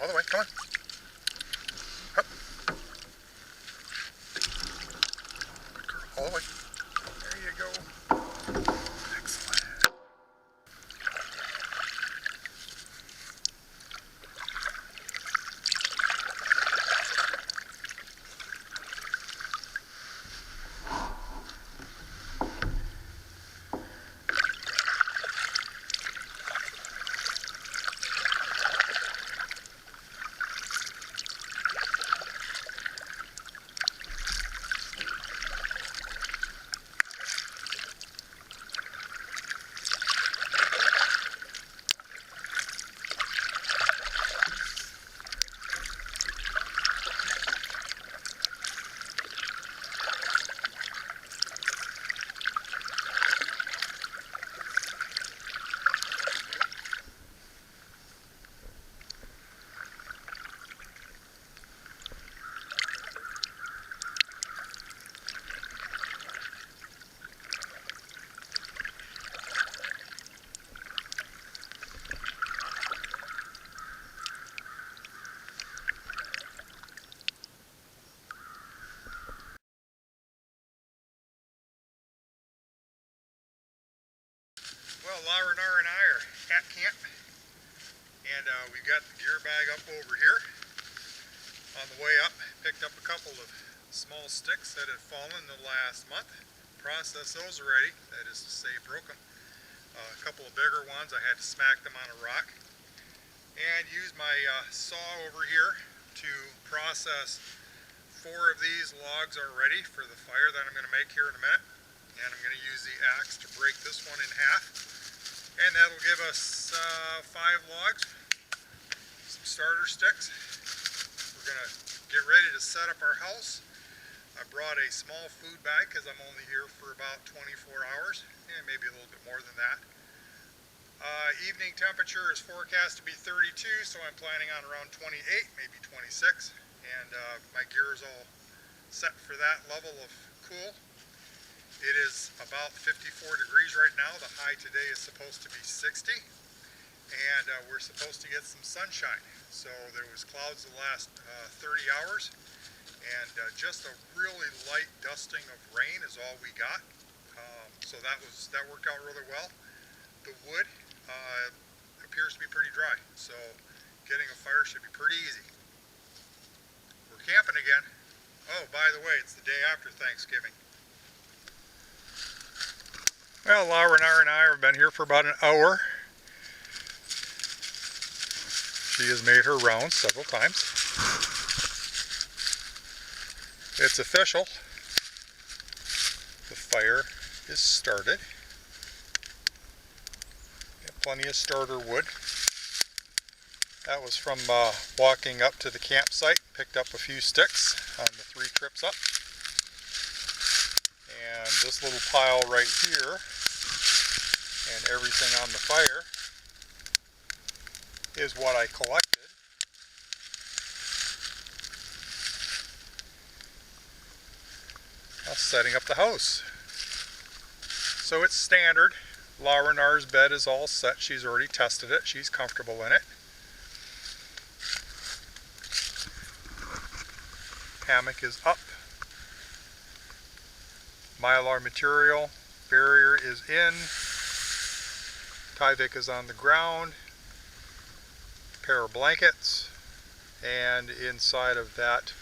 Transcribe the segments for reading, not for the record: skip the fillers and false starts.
All the way, come on. Up. Good girl, all the way. There you go. Excellent. Well, Laura and I are at camp, and we've got the gear bag up over here. On the way up, picked up a couple of small sticks that had fallen the last month. Processed those already, that is to say broke them. A couple of bigger ones, I had to smack them on a rock. And used my saw over here to process 4 of these logs already for the fire that I'm going to make here in a minute. And I'm going to use the axe to break this one in half. And that'll give us 5 logs, some starter sticks. We're going to get ready to set up our house. I brought a small food bag because I'm only here for about 24 hours, and maybe a little bit more than that. Evening temperature is forecast to be 32, so I'm planning on around 28, maybe 26. And my gear is all set for that level of cool. It is about 54 degrees right now. The high today is supposed to be 60, and we're supposed to get some sunshine. So there was clouds the last 30 hours, and just a really light dusting of rain is all we got. So that worked out really well. The wood appears to be pretty dry, so getting a fire should be pretty easy. We're camping again. Oh, by the way, it's the day after Thanksgiving. Well, Laura and I have been here for about an hour. She has made her rounds several times. It's official. The fire is started. Got plenty of starter wood. That was from walking up to the campsite. Picked up a few sticks on the 3 trips up. And this little pile right here, and everything on the fire, is what I collected. Now setting up the house. So it's standard. Laura Nar's bed is all set. She's already tested it. She's comfortable in it. Hammock is up. Mylar material. Barrier is in. Tyvek is on the ground. Pair of blankets. And inside of that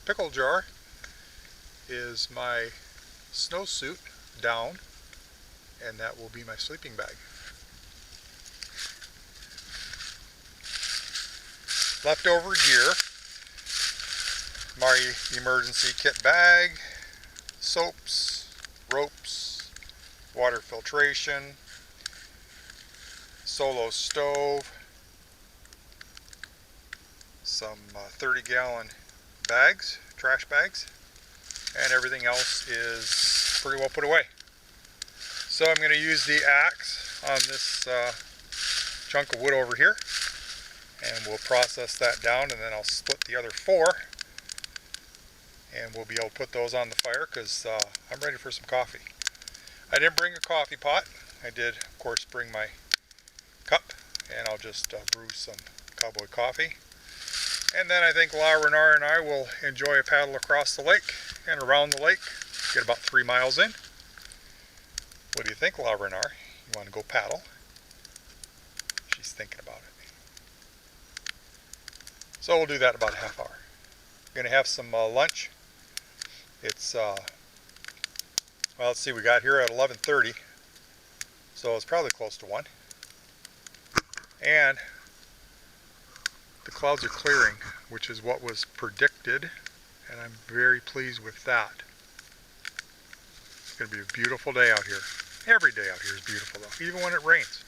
pickle jar is my snowsuit down, and that will be my sleeping bag. Leftover gear, my emergency kit bag, soaps, ropes, water filtration, solo stove, some 30-gallon bags, trash bags, and everything else is pretty well put away. So I'm going to use the axe on this chunk of wood over here, and we'll process that down, and then I'll split the other 4, and we'll be able to put those on the fire because I'm ready for some coffee. I didn't bring a coffee pot. I did, of course, bring my cup, and I'll just brew some cowboy coffee. And then I think La Renard and I will enjoy a paddle across the lake and around the lake. Get about 3 miles in. What do you think, La Renard? You want to go paddle? She's thinking about it. So we'll do that in about a half hour. Going to have some lunch. It's, well, let's see, we got here at 11:30. So it's probably close to 1. And the clouds are clearing, which is what was predicted. And I'm very pleased with that. It's going to be a beautiful day out here. Every day out here is beautiful though, even when it rains.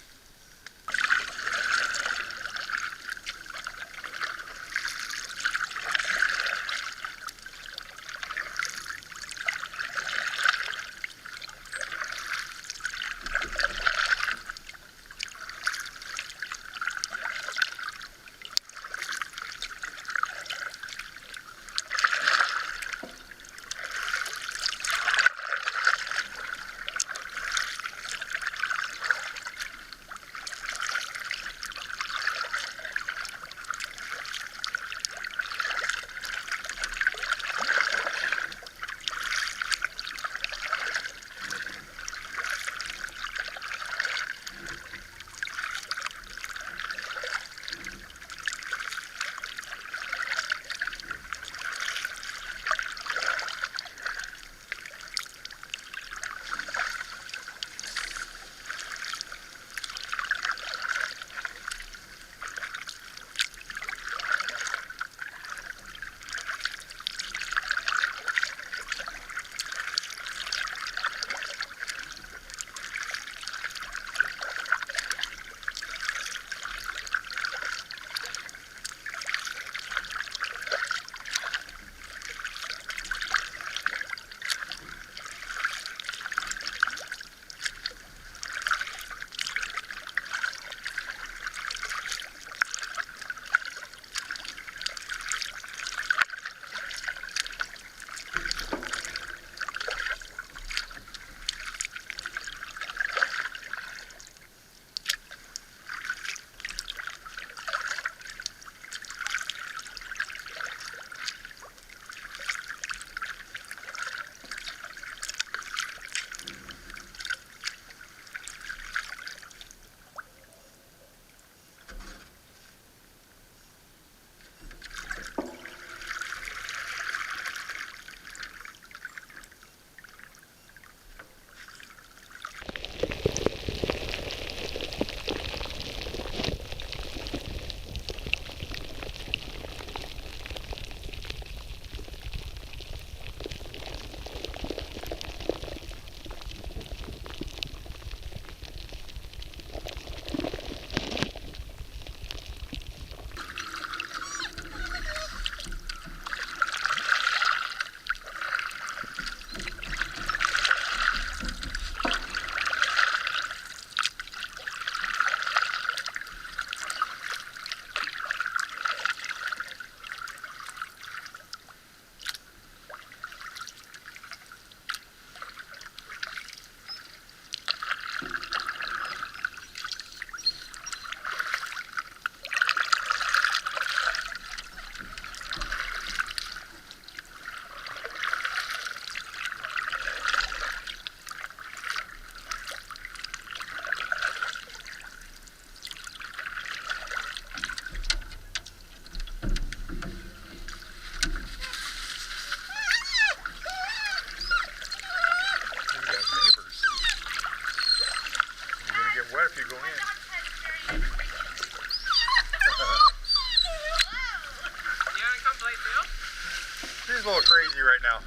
She's a little crazy right now.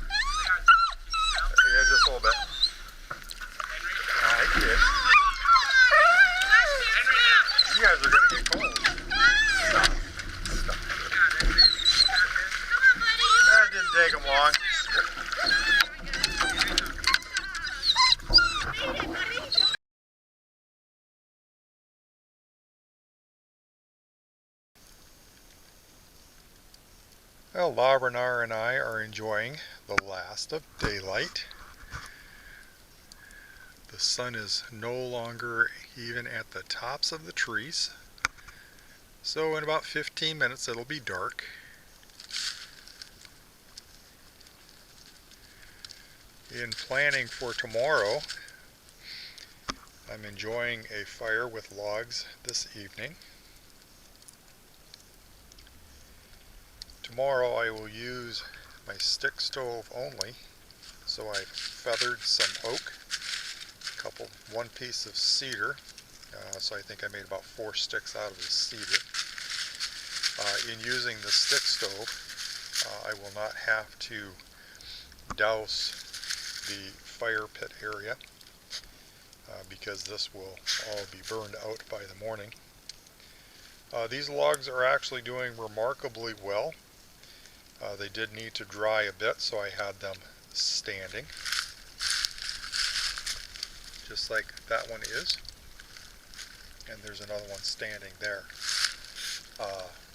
Yeah, just a little bit. I did. You guys are going to get cold. Stop. That didn't take them long. Well, La Renard and I are enjoying the last of daylight. The sun is no longer even at the tops of the trees. So in about 15 minutes it'll be dark. In planning for tomorrow, I'm enjoying a fire with logs this evening. Tomorrow I will use my stick stove only, so I've feathered some oak, one piece of cedar, so I think I made about 4 sticks out of the cedar. In using the stick stove, I will not have to douse the fire pit area because this will all be burned out by the morning. These logs are actually doing remarkably well. They did need to dry a bit, so I had them standing, just like that one is, and there's another one standing there.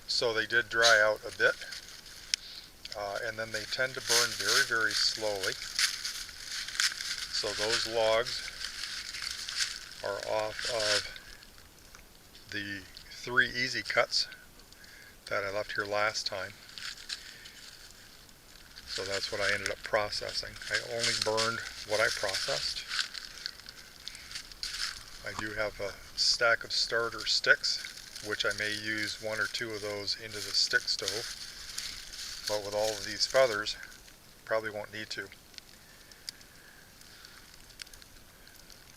So they did dry out a bit, and then they tend to burn very, very slowly. So those logs are off of the 3 easy cuts that I left here last time. So that's what I ended up processing. I only burned what I processed. I do have a stack of starter sticks, which I may use 1 or 2 of those into the stick stove. But with all of these feathers, probably won't need to.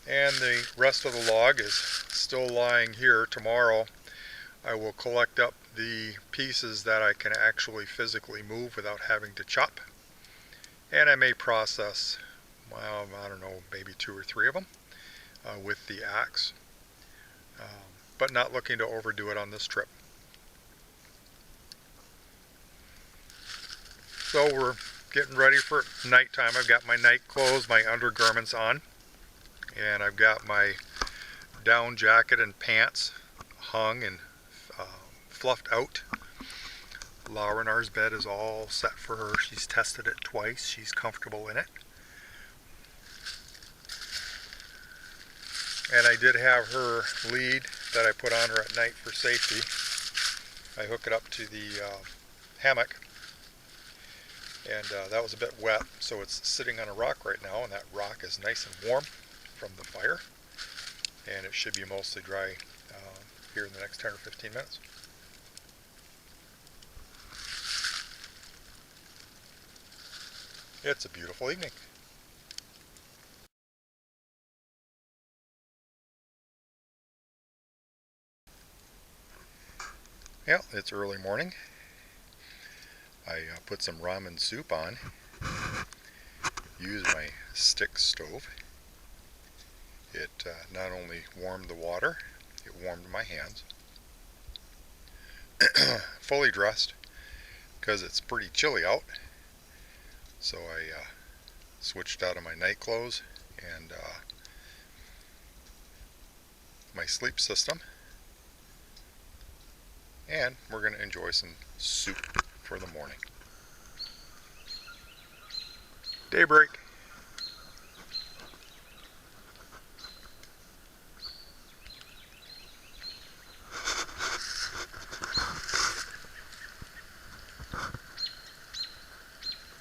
And the rest of the log is still lying here. Tomorrow I will collect up the pieces that I can actually physically move without having to chop. And I may process, well, I don't know, maybe 2 or 3 of them with the axe. But not looking to overdo it on this trip. So we're getting ready for nighttime. I've got my night clothes, my undergarments on, and I've got my down jacket and pants hung and fluffed out. Laurinar's bed is all set for her. She's tested it twice. She's comfortable in it. And I did have her lead that I put on her at night for safety. I hook it up to the hammock, and that was a bit wet, so it's sitting on a rock right now, and that rock is nice and warm from the fire, and it should be mostly dry here in the next 10 or 15 minutes. It's a beautiful evening. Yeah, it's early morning. I put some ramen soup on, used my stick stove. It not only warmed the water, it warmed my hands. Fully dressed because it's pretty chilly out, so I switched out of my night clothes and my sleep system, and we're going to enjoy some soup for the morning. Daybreak.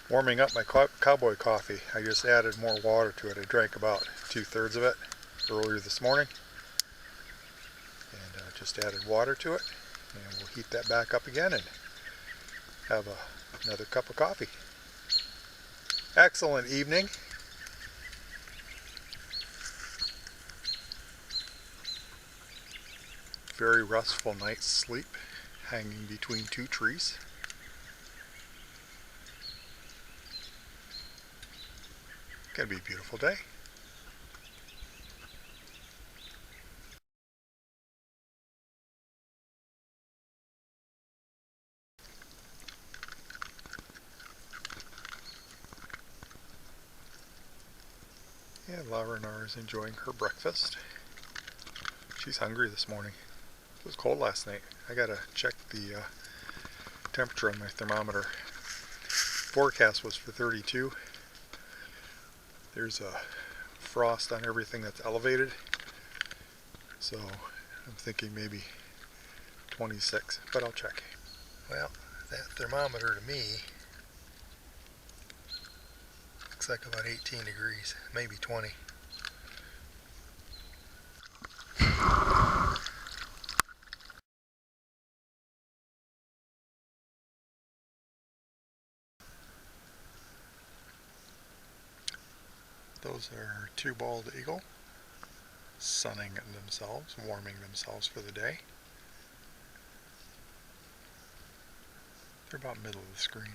Warming up my cowboy coffee. I just added more water to it. I drank about 2/3 of it earlier this morning, and just added water to it, and we'll heat that back up again and have another cup of coffee. Excellent evening. Very restful night's sleep, hanging between 2 trees. Gonna be a beautiful day. Yeah, Laurinar is enjoying her breakfast. She's hungry this morning. It was cold last night. I gotta check the temperature on my thermometer. Forecast was for 32. There's a frost on everything that's elevated, so I'm thinking maybe 26, but I'll check. Well, that thermometer to me looks looks like about 18 degrees, maybe 20. Those are two bald eagle sunning themselves, warming themselves for the day. They're about middle of the screen.